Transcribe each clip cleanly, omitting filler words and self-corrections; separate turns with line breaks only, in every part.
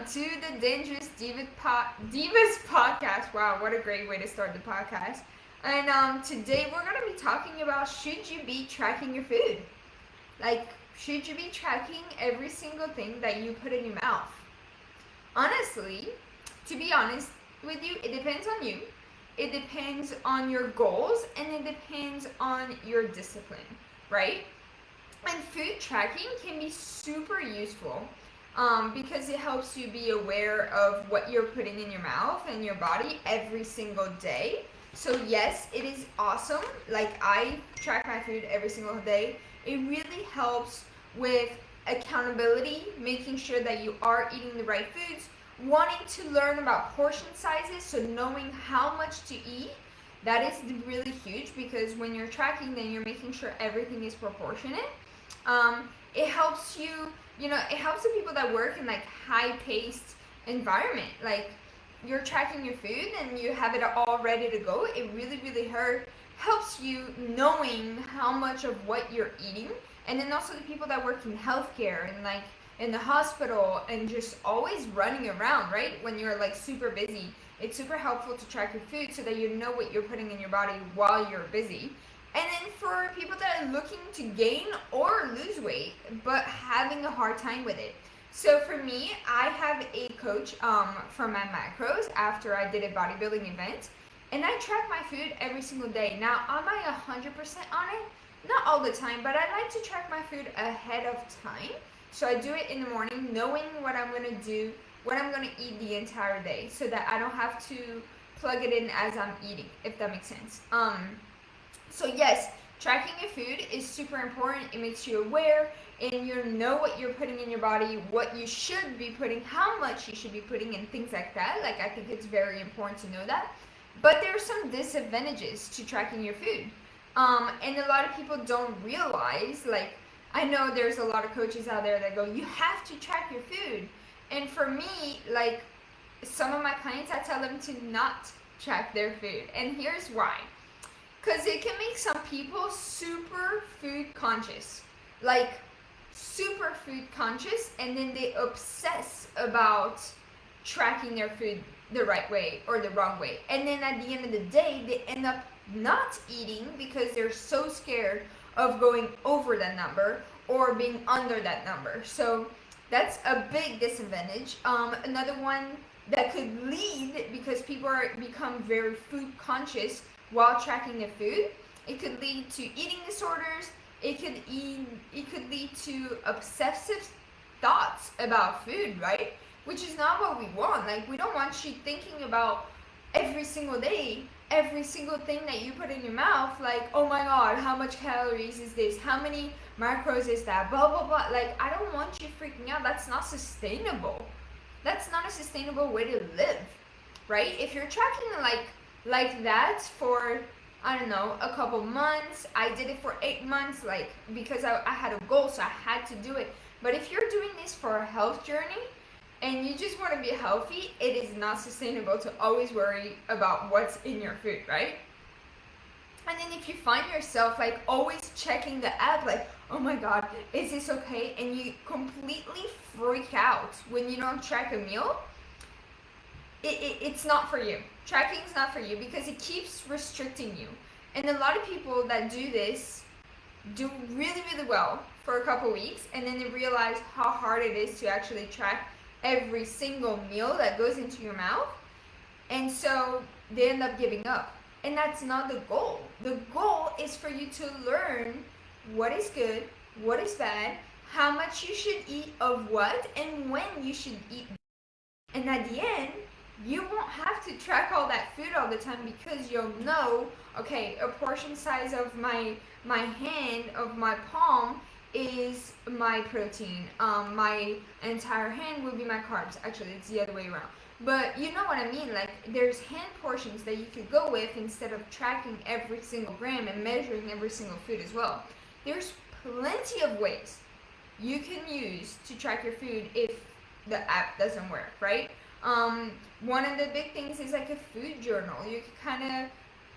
to the Dangerous Divas podcast. Wow, what a great way to start the podcast. And today we're going to be talking about, should you be tracking your food? Like, should you be tracking every single thing that you put in your mouth? Honestly, to be honest with you, it depends on you. It depends on your goals and it depends on your discipline, right? And food tracking can be super useful because it helps you be aware of what you're putting in your mouth and your body every single day. So yes, it is awesome. Like, I track my food every single day. It really helps with accountability, making sure that you are eating the right foods, wanting to learn about portion sizes, so knowing how much to eat. That is really huge because when you're tracking, then you're making sure everything is proportionate. It helps it helps the people that work in like high-paced environment. Like, you're tracking your food and you have it all ready to go. It really helps you knowing how much of what you're eating. And then also the people that work in healthcare and like in the hospital and just always running around, right? When you're like super busy, it's super helpful to track your food so that you know what you're putting in your body while you're busy. And then for people that are looking to gain or lose weight, but having a hard time with it. So for me, I have a coach for my macros after I did a bodybuilding event. And I track my food every single day. Now, am I 100% on it? Not all the time, but I like to track my food ahead of time. So I do it in the morning, knowing what I'm going to do, what I'm going to eat the entire day, so that I don't have to plug it in as I'm eating, if that makes sense. So yes, tracking your food is super important. It makes you aware and you know what you're putting in your body, what you should be putting, how much you should be putting, and things like that. Like, I think it's very important to know that. But there are some disadvantages to tracking your food. And a lot of people don't realize, like, I know there's a lot of coaches out there that go, you have to track your food. And for me, like, some of my clients, I tell them to not track their food. And here's why. Because it can make some people super food conscious. Like, super food conscious, and then they obsess about tracking their food the right way or the wrong way. And then at the end of the day, they end up not eating because they're so scared of going over that number or being under that number. So that's a big disadvantage. Another one that could lead, because people become very food conscious while tracking their food, it could lead to eating disorders. It could lead to obsessive thoughts about food, right? Which is not what we want. Like, we don't want you thinking about every single day, every single thing that you put in your mouth, like, oh my god, how much calories is this? How many macros is that? Blah, blah, blah. Like, I don't want you freaking out. That's not sustainable. That's not a sustainable way to live, right? If you're tracking like that for, I don't know, a couple months. I did it for 8 months, like, because I had a goal, so I had to do it. But if you're doing this for a health journey and you just want to be healthy, it is not sustainable to always worry about what's in your food, right? And then if you find yourself like always checking the app, like, oh my god, is this okay? And you completely freak out when you don't track a meal, it's not for you. Tracking is not for you because it keeps restricting you. And a lot of people that do this do really well for a couple weeks, and then they realize how hard it is to actually track every single meal that goes into your mouth. And so they end up giving up. And that's not the goal. The goal is for you to learn what is good, what is bad, how much you should eat of what, and when you should eat. And at the end, you won't have to track all that food all the time because you'll know, okay, a portion size of my hand, of my palm, is my protein. My entire hand will be my carbs. Actually, it's the other way around. But you know what I mean? Like, there's hand portions that you could go with instead of tracking every single gram and measuring every single food as well. There's plenty of ways you can use to track your food if the app doesn't work, right? One of the big things is like a food journal. You can kind of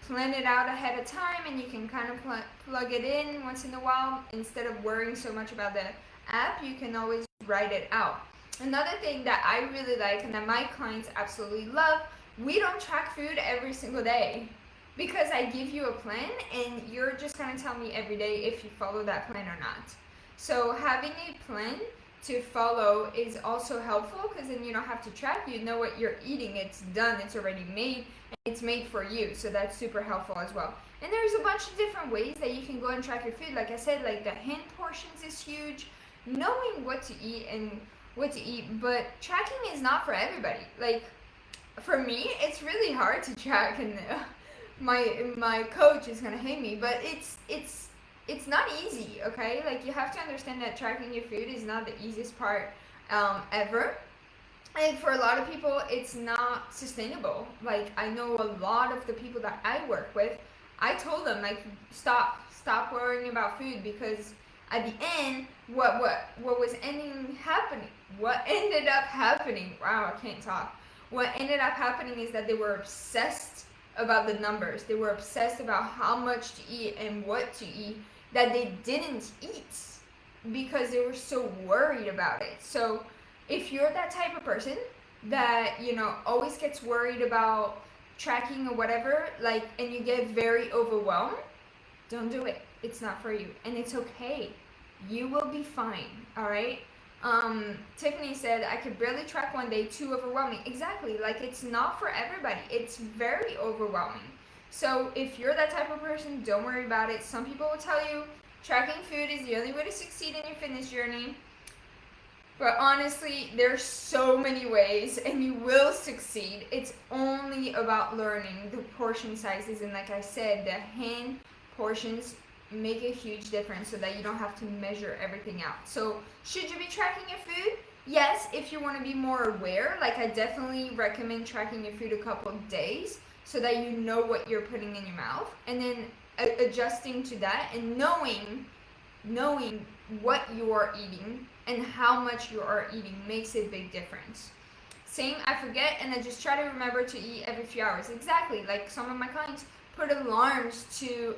plan it out ahead of time, and you can kind of plug it in once in a while. Instead of worrying so much about the app, you can always write it out. Another thing that I really like and that my clients absolutely love, we don't track food every single day because I give you a plan and you're just going to tell me every day if you follow that plan or not. So having a plan to follow is also helpful because then you don't have to track. You know what you're eating. It's done. It's already made. And it's made for you. So that's super helpful as well. And there's a bunch of different ways that you can go and track your food. Like I said, like the hand portions is huge. Knowing what to eat and what to eat, but tracking is not for everybody. Like for me, it's really hard to track, and my coach is gonna hate me, but it's not easy. Okay, like you have to understand that tracking your food is not the easiest part ever. And for a lot of people, it's not sustainable. Like I know a lot of the people that I work with, I told them like stop worrying about food because at the end, what ended up happening? Wow, I can't talk. What ended up happening is that they were obsessed about the numbers. They were obsessed about how much to eat and what to eat that they didn't eat because they were so worried about it. So if you're that type of person that always gets worried about tracking or whatever, like, and you get very overwhelmed, don't do it. It's not for you, and it's okay. You will be fine. All right. Tiffany said, I could barely track one day, too overwhelming. Exactly. Like, it's not for everybody. It's very overwhelming. So if you're that type of person, don't worry about it. Some people will tell you tracking food is the only way to succeed in your fitness journey. But honestly, there's so many ways and you will succeed. It's only about learning the portion sizes. And like I said, the hand portions make a huge difference so that you don't have to measure everything out. So should you be tracking your food? Yes, if you want to be more aware. Like I definitely recommend tracking your food a couple of days so that you know what you're putting in your mouth, and then adjusting to that and knowing what you are eating and how much you are eating makes a big difference. Same, I forget and I just try to remember to eat every few hours. Exactly, like some of my clients put alarms to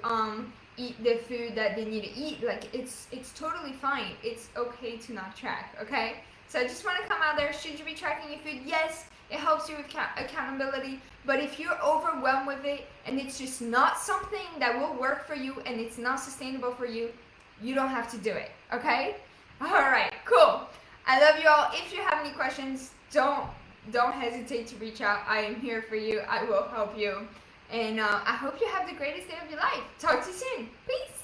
eat the food that they need to eat. Like it's totally fine. It's okay to not track, okay? So I just want to come out there. Should you be tracking your food? Yes, it helps you with accountability. But if you're overwhelmed with it and it's just not something that will work for you and it's not sustainable for you, you don't have to do it, okay? All right, cool. I love you all. If you have any questions, don't hesitate to reach out. I am here for you. I will help you. And I hope you have the greatest day of your life. Talk to you soon. Peace.